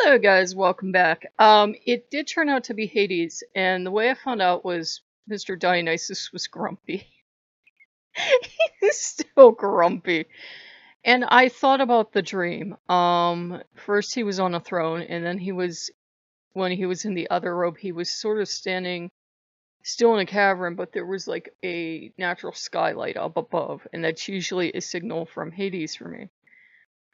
Hello guys, welcome back. It did turn out to be Hades, and the way I found out was Mr. Dionysus was grumpy. He's still grumpy. And I thought about the dream. First he was on a throne, and then when he was in the other robe, he was sort of standing still in a cavern, but there was like a natural skylight up above, and that's usually a signal from Hades for me.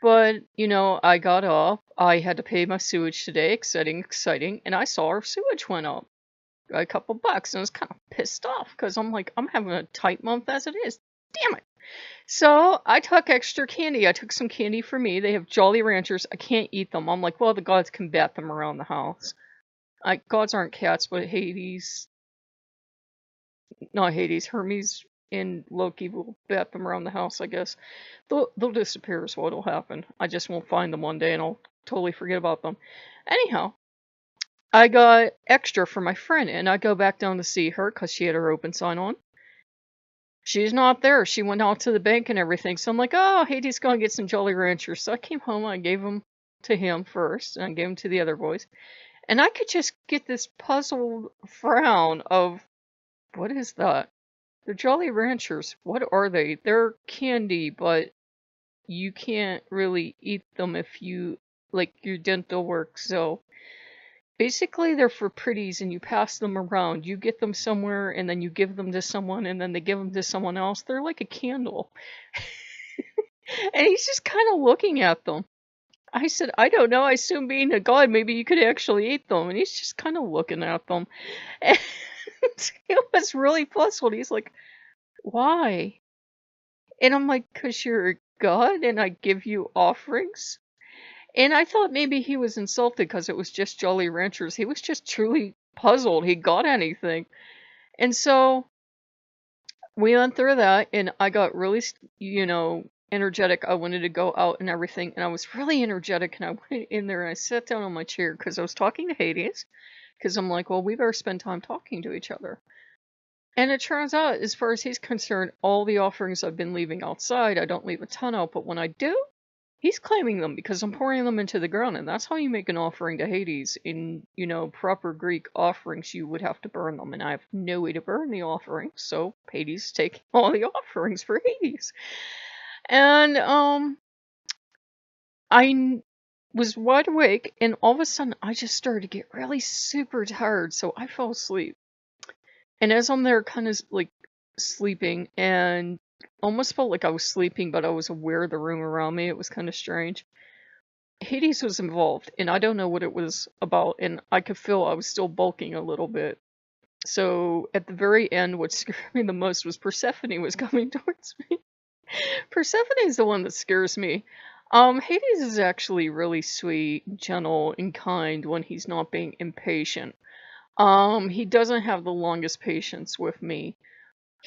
But, I got up. I had to pay my sewage today. Exciting, exciting. And I saw our sewage went up a couple bucks. And I was kind of pissed off because I'm like, I'm having a tight month as it is. Damn it. So I took extra candy. I took some candy for me. They have Jolly Ranchers. I can't eat them. I'm like, well, the gods can bat them around the house. Gods aren't cats, but Hades. Not Hades. Hermes and Loki will bat them around the house, I guess. They'll disappear is what'll happen. I just won't find them one day and I'll totally forget about them. Anyhow, I got extra for my friend and I go back down to see her because she had her open sign on. She's not there. She went out to the bank and everything. So I'm like, oh, Hades gonna get some Jolly Ranchers. So I came home, I gave them to him first and I gave them to the other boys. And I could just get this puzzled frown of, what is that? They're Jolly Ranchers. What are they? They're candy, but you can't really eat them if you, like, your dental work. So basically they're for pretties and you pass them around. You get them somewhere and then you give them to someone and then they give them to someone else. They're like a candle. And he's just kind of looking at them. I said, I don't know. I assume being a god, maybe you could actually eat them. And he's just kind of looking at them. And it was really puzzled. He's like, why? And I'm like, because you're a god and I give you offerings? And I thought maybe he was insulted because it was just Jolly Ranchers. He was just truly puzzled. He got anything. And so we went through that and I got really, energetic. I wanted to go out and everything. And I was really energetic and I went in there and I sat down on my chair because I was talking to Hades. Because I'm like, well, we better spend time talking to each other. And it turns out, as far as he's concerned, all the offerings I've been leaving outside, I don't leave a ton out, but when I do, he's claiming them because I'm pouring them into the ground, and that's how you make an offering to Hades. In, proper Greek offerings, you would have to burn them, and I have no way to burn the offerings, so Hades is taking all the offerings for Hades. And, I was wide awake, and all of a sudden, I just started to get really super tired, so I fell asleep. And as I'm there kind of like sleeping and almost felt like I was sleeping, but I was aware of the room around me. It was kind of strange. Hades was involved and I don't know what it was about. And I could feel I was still bulking a little bit. So at the very end, what scared me the most was Persephone was coming towards me. Persephone is the one that scares me. Hades is actually really sweet, gentle, and kind when he's not being impatient. He doesn't have the longest patience with me.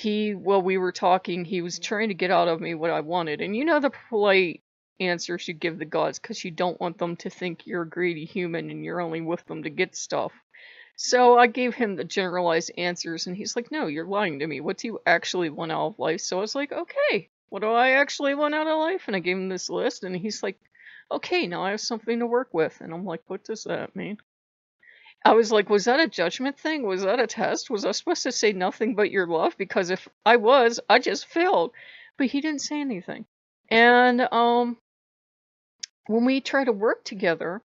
While we were talking, he was trying to get out of me what I wanted. And the polite answers you give the gods because you don't want them to think you're a greedy human and you're only with them to get stuff. So I gave him the generalized answers and he's like, no, you're lying to me. What do you actually want out of life? So I was like, okay, what do I actually want out of life? And I gave him this list and he's like, okay, now I have something to work with. And I'm like, what does that mean? I was like, was that a judgment thing? Was that a test? Was I supposed to say nothing but your love? Because if I was, I just failed. But he didn't say anything. And when we try to work together,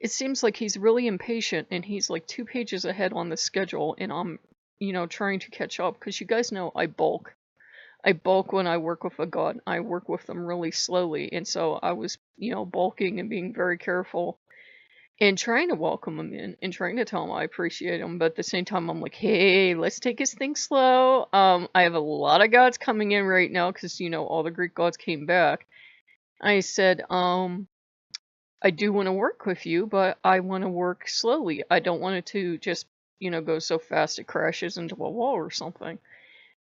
it seems like he's really impatient and he's like 2 pages ahead on the schedule and I'm, trying to catch up because you guys know I bulk. I bulk when I work with a god. I work with them really slowly. And so I was, bulking and being very careful. And trying to welcome him in and trying to tell him I appreciate him, but at the same time I'm like, hey, let's take his thing slow. I have a lot of gods coming in right now because all the Greek gods came back. I said, I do want to work with you, but I want to work slowly. I don't want it to just go so fast it crashes into a wall or something.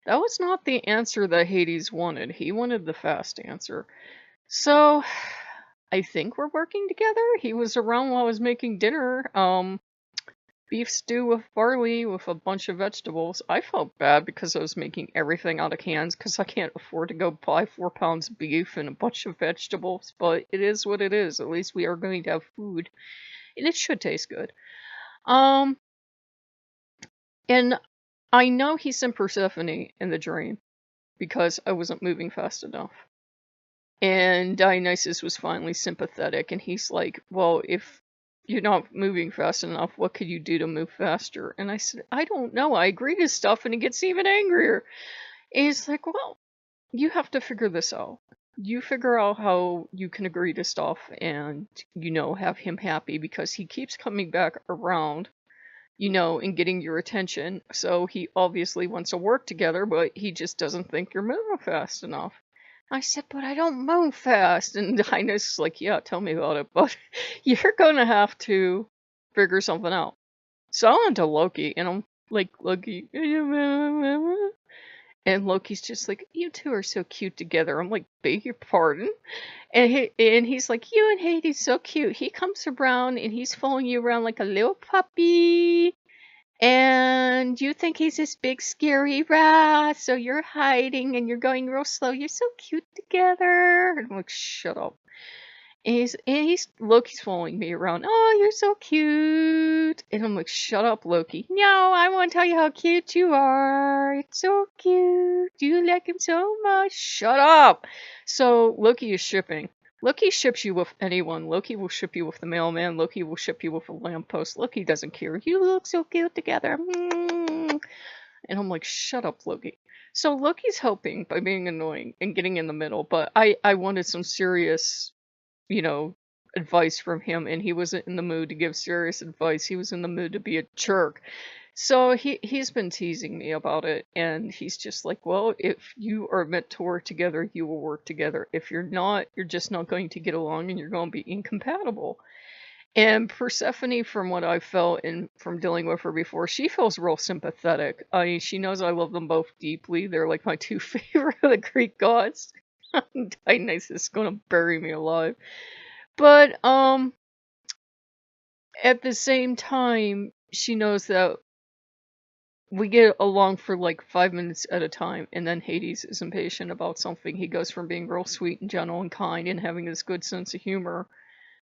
That was not the answer that Hades wanted. He wanted the fast answer. So I think we're working together. He was around while I was making dinner. Beef stew with barley with a bunch of vegetables. I felt bad because I was making everything out of cans because I can't afford to go buy 4 pounds of beef and a bunch of vegetables, but it is what it is. At least we are going to have food. and it should taste good. Um, and I know he sent Persephone in the dream because I wasn't moving fast enough. And Dionysus was finally sympathetic, and he's like, well, if you're not moving fast enough, what could you do to move faster? And I said, I don't know. I agree to stuff, and he gets even angrier. And he's like, well, you have to figure this out. You figure out how you can agree to stuff and, have him happy, because he keeps coming back around, and getting your attention. So he obviously wants to work together, but he just doesn't think you're moving fast enough. I said, but I don't move fast. And Dinah's like, yeah, tell me about it. But you're going to have to figure something out. So I went to Loki, and I'm like, Loki. And Loki's just like, you two are so cute together. I'm like, beg your pardon? And he's like, you and Hades so cute. He comes around and he's following you around like a little puppy. And you think he's this big scary rat, so you're hiding and you're going real slow. You're so cute together. And I'm like, shut up. And Loki's following me around. Oh, you're so cute. And I'm like, shut up, Loki. No, I want to tell you how cute you are. It's so cute. You like him so much. Shut up. So Loki is shipping. Loki ships you with anyone. Loki will ship you with the mailman. Loki will ship you with a lamppost. Loki doesn't care. You look so cute together. And I'm like, shut up, Loki. So Loki's helping by being annoying and getting in the middle, but I wanted some serious, advice from him, and he wasn't in the mood to give serious advice. He was in the mood to be a jerk. So he's been teasing me about it, and he's just like, well, if you are meant to work together, you will work together. If you're not, you're just not going to get along, and you're going to be incompatible. And Persephone, from what I felt and from dealing with her before, she feels real sympathetic. I mean, she knows I love them both deeply. They're like my two favorite of the Greek gods. Dionysus is gonna bury me alive. But at the same time, she knows that we get along for like 5 minutes at a time, and then Hades is impatient about something. He goes from being real sweet and gentle and kind and having this good sense of humor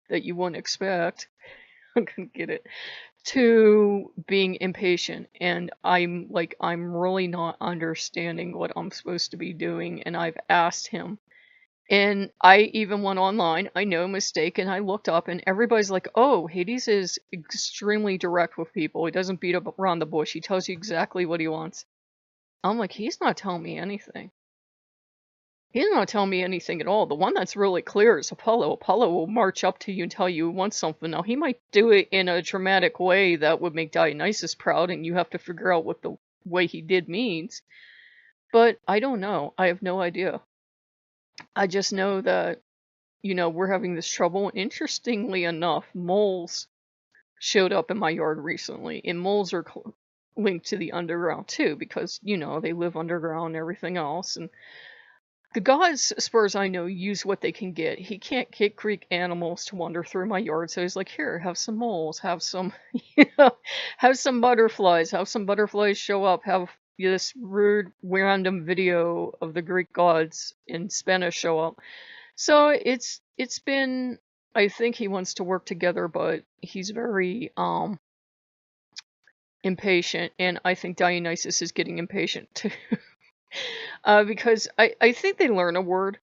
that you wouldn't expect. I couldn't get it. To being impatient, and I'm really not understanding what I'm supposed to be doing, and I've asked him. And I even went online, I know, mistake, and I looked up, and everybody's like, oh, Hades is extremely direct with people. He doesn't beat up around the bush. He tells you exactly what he wants. I'm like, he's not telling me anything. He's not telling me anything at all. The one that's really clear is Apollo. Apollo will march up to you and tell you he wants something. Now, he might do it in a dramatic way that would make Dionysus proud, and you have to figure out what the way he did means. But I don't know. I have no idea. I just know that, we're having this trouble. Interestingly enough, moles showed up in my yard recently, and moles are linked to the underground too, because, they live underground and everything else. And the gods, as far as I know, use what they can get. He can't get Greek animals to wander through my yard, so he's like, here, have some moles, have some, have some butterflies, show up, have this rude, random video of the Greek gods in Spanish show up. So it's been, I think he wants to work together, but he's very impatient, and I think Dionysus is getting impatient too. Because I think they learn a word,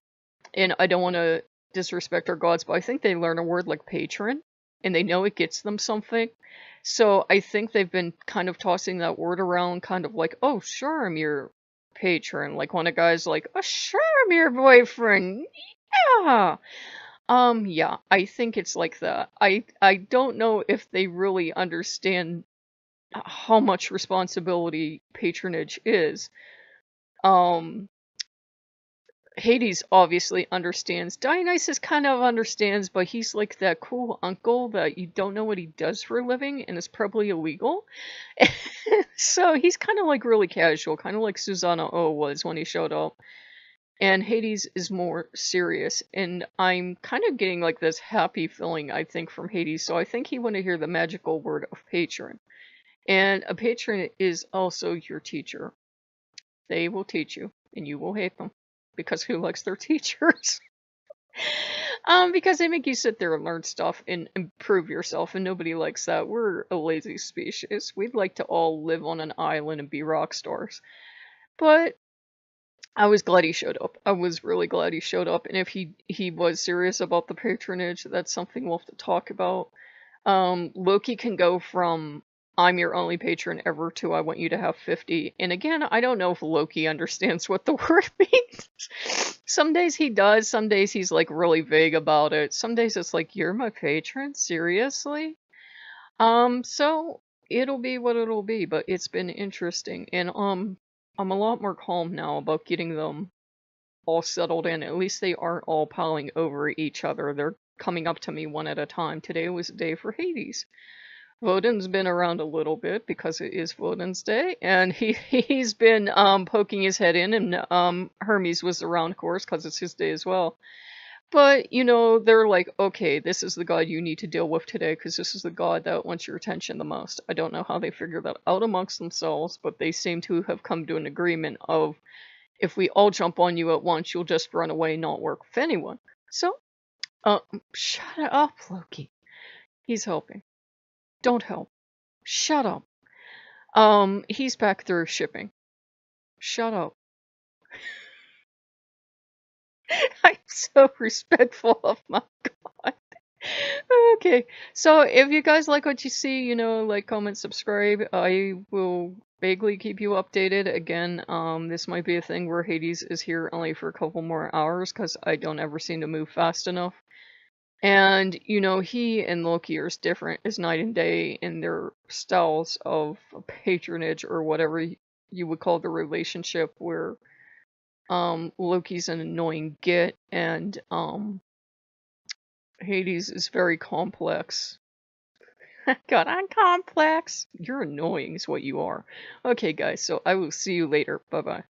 and I don't want to disrespect our gods, but I think they learn a word like patron, and they know it gets them something. So I think they've been kind of tossing that word around, kind of like, oh, sure, I'm your patron. Like when a guy's like, oh, sure, I'm your boyfriend. Yeah. Yeah, I think it's like that. I don't know if they really understand how much responsibility patronage is. Hades obviously understands. Dionysus kind of understands, but he's like that cool uncle that you don't know what he does for a living, and it's probably illegal. So he's kind of like really casual, kind of like Susanna O was when he showed up. And Hades is more serious, and I'm kind of getting like this happy feeling, I think, from Hades. So I think he want to hear the magical word of patron. And a patron is also your teacher. They will teach you, and you will hate them, because who likes their teachers? Because they make you sit there and learn stuff and improve yourself, and nobody likes that. We're a lazy species. We'd like to all live on an island and be rock stars. But I was glad he showed up. I was really glad he showed up, and if he was serious about the patronage, that's something we'll have to talk about. Loki can go from I'm your only patron ever to I want you to have 50. And again, I don't know if Loki understands what the word means. Some days he does, some days he's like really vague about it. Some days it's like, you're my patron? Seriously? So it'll be what it'll be, but it's been interesting. And I'm a lot more calm now about getting them all settled in. At least they aren't all piling over each other. They're coming up to me one at a time. Today was a day for Hades. Woden's been around a little bit because it is Woden's day, and he's been poking his head in, and Hermes was around, of course, because it's his day as well. But, you know, they're like, okay, this is the god you need to deal with today, because this is the god that wants your attention the most. I don't know how they figure that out amongst themselves, but they seem to have come to an agreement of, if we all jump on you at once, you'll just run away and not work with anyone. So, shut up, Loki. He's helping. Don't help. Shut up. He's back through shipping. Shut up. I'm so respectful of my god. Okay, so if you guys like what you see, you know, like, comment, subscribe. I will vaguely keep you updated. Again, this might be a thing where Hades is here only for a couple more hours, because I don't ever seem to move fast enough. And, you know, he and Loki are different as night and day in their styles of patronage, or whatever you would call the relationship, where Loki's an annoying git, and Hades is very complex. God, I'm complex. You're annoying is what you are. Okay, guys, so I will see you later. Bye-bye.